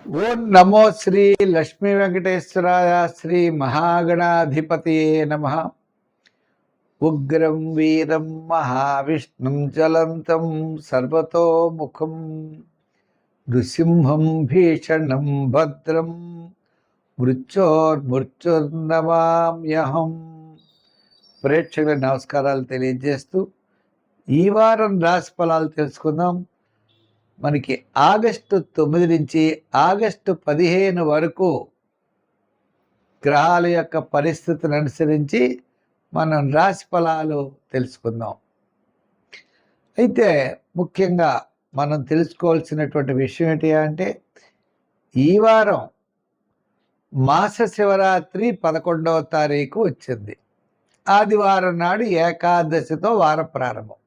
ఓం నమో శ్రీ లక్ష్మీ వెంకటేశ్వరాయ శ్రీ మహాగణాధిపతియే నమః. ఉగ్రం వీరం మహావిష్ణుం జ్వలంతం సర్వతోముఖం నృసింహం భీషణం భద్రం మృత్యోర్మృత్యుర్నమామ్యహం. ప్రేక్షకులకు నమస్కారాలు తెలియజేస్తూ ఈ వారం రాశి ఫలాలు తెలుసుకుందాం. మనకి ఆగస్టు 9 నుంచి ఆగస్టు 15 వరకు గ్రహాల యొక్క పరిస్థితిని అనుసరించి మనం రాశి ఫలాలు తెలుసుకుందాం. అయితే ముఖ్యంగా మనం తెలుసుకోవాల్సినటువంటి విషయం ఏంటి అంటే, ఈ వారం మాస శివరాత్రి 11వ తారీఖు వచ్చింది. ఆదివారం నాడు ఏకాదశితో వార ప్రారంభం.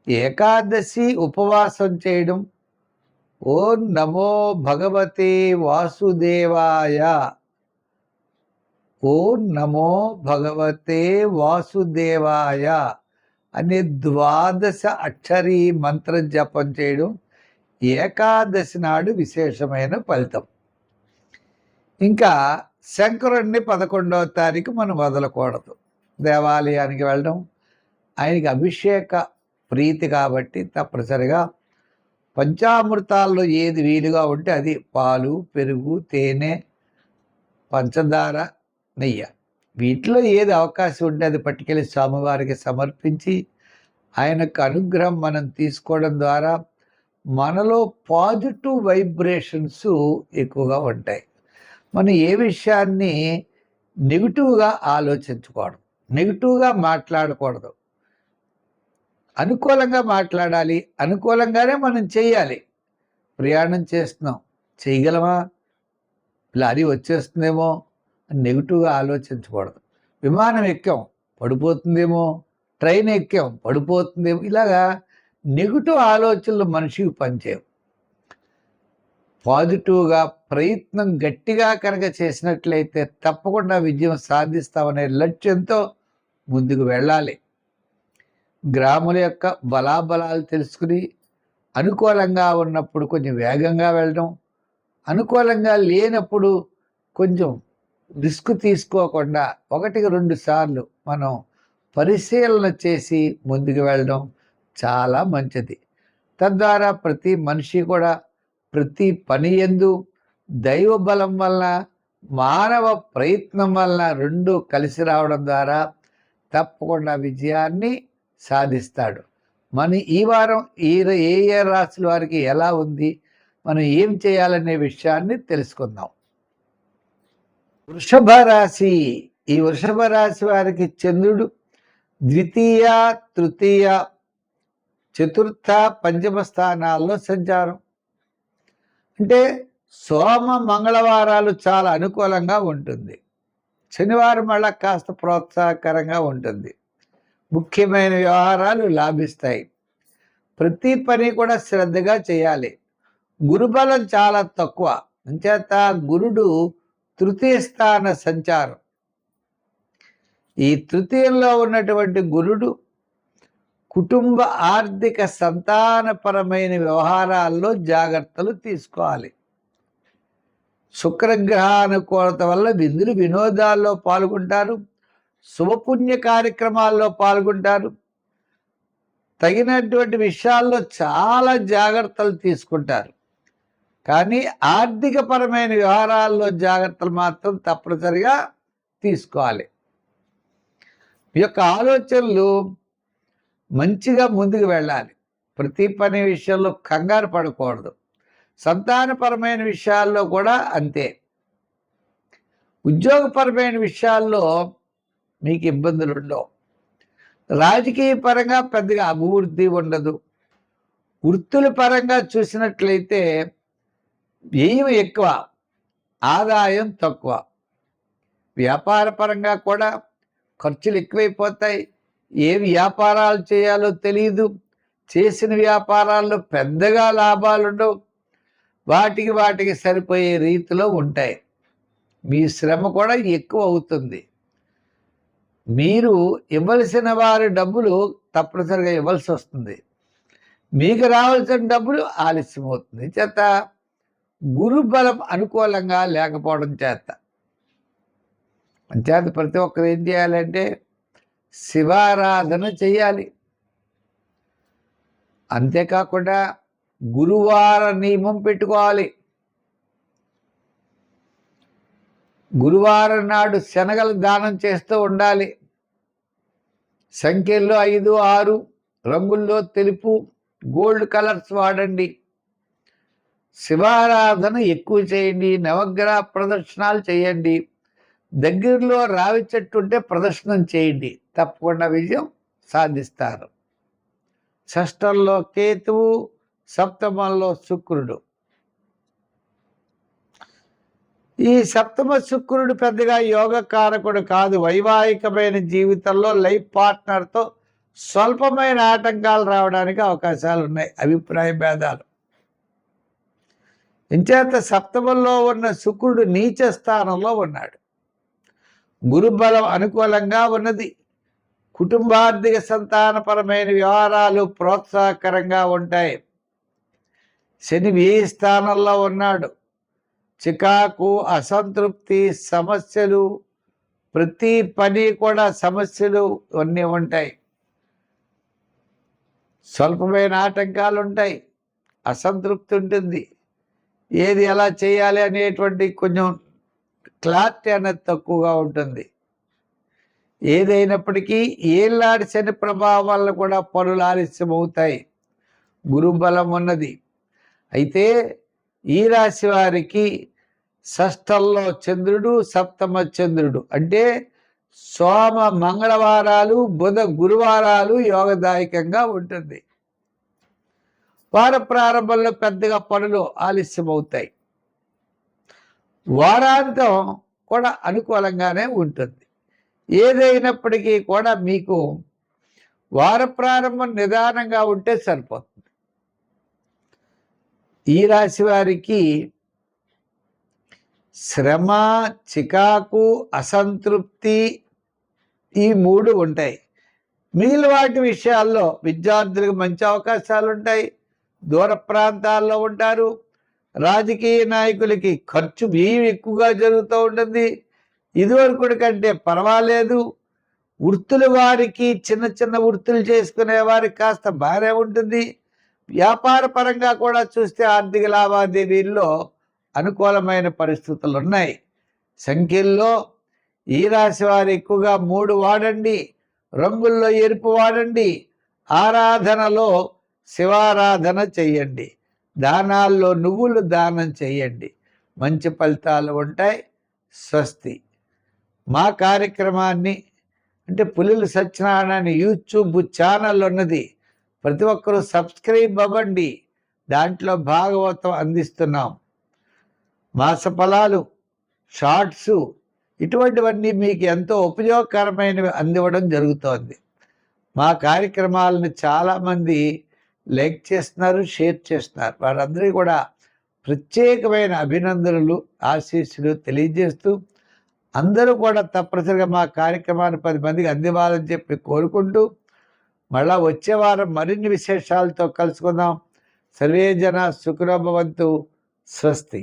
ఏకాదశి ఉపవాసం చేయడం, ఓం నమో భగవతే వాసుదేవాయ, ఓం నమో భగవతే వాసుదేవాయ అనే 12 అక్షరీ మంత్ర జపం చేయడం ఏకాదశి నాడు విశేషమైన ఫలితం. ఇంకా శంకరుణ్ణి 11వ తారీఖు మనం వదలకూడదు. దేవాలయానికి వెళ్ళడం, ఆయనకి అభిషేక ప్రీతి కాబట్టి తప్పనిసరిగా పంచామృతాల్లో ఏది వీలుగా ఉంటే అది పాలు, పెరుగు, తేనె, పంచదార, నెయ్యి, వీటిలో ఏది అవకాశం ఉంటే అది పట్టుకెళ్ళి స్వామివారికి సమర్పించి ఆయనకు అనుగ్రహం మనం తీసుకోవడం ద్వారా మనలో పాజిటివ్ వైబ్రేషన్స్ ఎక్కువగా ఉంటాయి. మనం ఏ విషయాన్ని నెగిటివ్గా ఆలోచించకూడదు, నెగిటివ్గా మాట్లాడకూడదు. అనుకూలంగా మాట్లాడాలి, అనుకూలంగానే మనం చేయాలి. ప్రయాణం చేస్తున్నాం, చేయగలమా, లారీ వచ్చేస్తుందేమో అని నెగిటివ్గా ఆలోచించకూడదు. విమానం ఎక్కాం, పడిపోతుందేమో, ట్రైన్ ఎక్కాం, పడిపోతుందేమో, ఇలాగా నెగిటివ్ ఆలోచనలు మనిషికి పనిచేయవు. పాజిటివ్గా ప్రయత్నం గట్టిగా కనుక చేసినట్లయితే తప్పకుండా విజయం సాధిస్తామనే లక్ష్యంతో ముందుకు వెళ్ళాలి. గ్రాముల యొక్క బలాబలాలు తెలుసుకుని అనుకూలంగా ఉన్నప్పుడు కొంచెం వేగంగా వెళ్ళడం, అనుకూలంగా లేనప్పుడు కొంచెం రిస్క్ తీసుకోకుండా 1-2 సార్లు మనం పరిశీలన చేసి ముందుకు వెళ్ళడం చాలా మంచిది. తద్వారా ప్రతి మనిషి కూడా ప్రతి పని యందు దైవ బలం వలన, మానవ ప్రయత్నం వలన రెండు కలిసి రావడం ద్వారా తప్పకుండా విజయాన్ని సాధిస్తాడు. మన ఈ వారం ఏ ఏ రాశుల వారికి ఎలా ఉంది, మనం ఏం చేయాలనే విషయాన్ని తెలుసుకుందాం. వృషభ రాశి. ఈ వృషభ రాశి వారికి చంద్రుడు ద్వితీయ, తృతీయ, చతుర్థ, పంచమ స్థానాల్లో సంచారం. అంటే సోమ మంగళవారాలు చాలా అనుకూలంగా ఉంటుంది. శనివారం మళ్ళా కాస్త ప్రోత్సాహకరంగా ఉంటుంది. ముఖ్యమైన వ్యవహారాలు లాభిస్తాయి. ప్రతి పని కూడా శ్రద్ధగా చేయాలి. గురుబలం చాలా తక్కువ, అంచేత గురుడు తృతీయ స్థాన సంచారం. ఈ తృతీయంలో ఉన్నటువంటి గురుడు కుటుంబ, ఆర్థిక, సంతానపరమైన వ్యవహారాల్లో జాగ్రత్తలు తీసుకోవాలి. శుక్రగ్రహానుకూలత వల్ల విందులు వినోదాల్లో పాల్గొంటారు, శుభపుణ్య కార్యక్రమాల్లో పాల్గొంటారు. తగినటువంటి విషయాల్లో చాలా జాగ్రత్తలు తీసుకుంటారు. కానీ ఆర్థికపరమైన వ్యవహారాల్లో జాగ్రత్తలు మాత్రం తప్పనిసరిగా తీసుకోవాలి. ఈ యొక్క ఆలోచనలు మంచిగా ముందుకు వెళ్ళాలి. ప్రతి పని విషయంలో కంగారు పడకూడదు. సంతానపరమైన విషయాల్లో కూడా అంతే. ఉద్యోగపరమైన విషయాల్లో మీకు ఇబ్బందులు ఉండవు. రాజకీయ పరంగా పెద్దగా అభివృద్ధి ఉండదు. వృత్తుల పరంగా చూసినట్లయితే వ్యయం ఎక్కువ, ఆదాయం తక్కువ. వ్యాపార పరంగా కూడా ఖర్చులు ఎక్కువైపోతాయి. ఏ వ్యాపారాలు చేయాలో తెలియదు. చేసిన వ్యాపారాల్లో పెద్దగా లాభాలు ఉండవు. వాటికి సరిపోయే రీతిలో ఉంటాయి. మీ శ్రమ కూడా ఎక్కువ అవుతుంది. మీరు ఇవ్వాల్సిన వారి డబ్బులు తప్పనిసరిగా ఇవ్వాల్సి వస్తుంది. మీకు రావాల్సిన డబ్బులు ఆలస్యం అవుతుంది. చేత గురుబలం అనుకూలంగా లేకపోవడం చేత. అంచేత ప్రతి ఒక్కరు ఏం చేయాలంటే శివారాధన చేయాలి. అంతేకాకుండా గురువార నియమం పెట్టుకోవాలి. గురువారం నాడు శనగలు దానం చేస్తూ ఉండాలి. సంఖ్యల్లో 5, 6, రంగుల్లో తెలుపు, గోల్డ్ కలర్స్ వాడండి. శివారాధన ఎక్కువ చేయండి. నవగ్రహ ప్రదర్శనాలు చేయండి. దగ్గరలో రావి చెట్టు ఉంటే ప్రదర్శనం చేయండి. తప్పకుండా విజయం సాధిస్తారు. షష్టంలో కేతువు, సప్తమంలో శుక్రుడు. ఈ సప్తమ శుక్రుడు పెద్దగా యోగకారకుడు కాదు. వైవాహికమైన జీవితంలో లైఫ్ పార్ట్నర్తో స్వల్పమైన ఆటంకాలు రావడానికి అవకాశాలు ఉన్నాయి. అభిప్రాయ భేదాలు. ఇంచేత సప్తమంలో ఉన్న శుక్రుడు నీచ స్థానంలో ఉన్నాడు. గురుబలం అనుకూలంగా ఉన్నది. కుటుంబార్థిక సంతానపరమైన వ్యవహారాలు ప్రోత్సాహకరంగా ఉంటాయి. శని వ్యయ స్థానంలో ఉన్నాడు. చికాకు, అసంతృప్తి, సమస్యలు, ప్రతి పని కూడా సమస్యలు ఇవన్నీ ఉంటాయి. స్వల్పమైన ఆటంకాలు ఉంటాయి. అసంతృప్తి ఉంటుంది. ఏది ఎలా చేయాలి అనేటువంటి కొంచెం క్లారిటీ అనేది తక్కువగా ఉంటుంది. ఏదైనప్పటికీ ఏళ్ళాడి శని ప్రభావం వల్ల కూడా పనులు ఆలస్యం అవుతాయి. గురుబలం ఉన్నది. అయితే ఈ రాశి వారికి షష్టంలో చంద్రుడు, సప్తమ చంద్రుడు అంటే సోమ మంగళవారాలు, బుధ గురువారాలు యోగదాయకంగా ఉంటుంది. వార ప్రారంభంలో పెద్దగా పనులు ఆలస్యం అవుతాయి. వారాంతం కూడా అనుకూలంగానే ఉంటుంది. ఏదైనప్పటికీ కూడా మీకు వార ప్రారంభం నిదానంగా ఉంటే సరిపోతుంది. ఈ రాశి వారికి శ్రమ, చికాకు, అసంతృప్తి ఈ 3 ఉంటాయి. మిగిలిన వాటి విషయాల్లో విద్యార్థులకు మంచి అవకాశాలు ఉంటాయి. దూర ప్రాంతాల్లో ఉంటారు. రాజకీయ నాయకులకి ఖర్చు వ్యయం ఎక్కువగా జరుగుతూ ఉంటుంది. ఇదివరకు కంటే పర్వాలేదు. వృత్తుల వారికి చిన్న చిన్న వృత్తులు చేసుకునే వారికి కాస్త బాగానే ఉంటుంది. వ్యాపార పరంగా కూడా చూస్తే ఆర్థిక లావాదేవీల్లో అనుకూలమైన పరిస్థితులు ఉన్నాయి. సంఖ్యల్లో ఈ రాశి వారు ఎక్కువగా 3 వాడండి. రంగుల్లో ఎరుపు వాడండి. ఆరాధనలో శివారాధన చెయ్యండి. దానాల్లో నువ్వులు దానం చెయ్యండి. మంచి ఫలితాలు ఉంటాయి. స్వస్తి. మా కార్యక్రమాన్ని అంటే పులిల సత్యనారాయణ యూట్యూబ్ ఛానల్ ఉన్నది. ప్రతి ఒక్కరూ సబ్స్క్రైబ్ అవ్వండి. దాంట్లో భాగవతం అందిస్తున్నాం. మాస ఫలాలు, షార్ట్స్ ఇటువంటివన్నీ మీకు ఎంతో ఉపయోగకరమైనవి అందివ్వడం జరుగుతోంది. మా కార్యక్రమాలను చాలామంది లైక్ చేస్తున్నారు, షేర్ చేస్తున్నారు. వారందరికీ కూడా ప్రత్యేకమైన అభినందనలు, ఆశీస్సులు తెలియజేస్తూ అందరూ కూడా తప్పనిసరిగా మా కార్యక్రమాన్ని 10 మందికి అందివ్వాలని చెప్పి కోరుకుంటూ మళ్ళా వచ్చే వారం మరిన్ని విశేషాలతో కలుసుకుందాం. సర్వే జన సుఖినో భవంతు. స్వస్తి.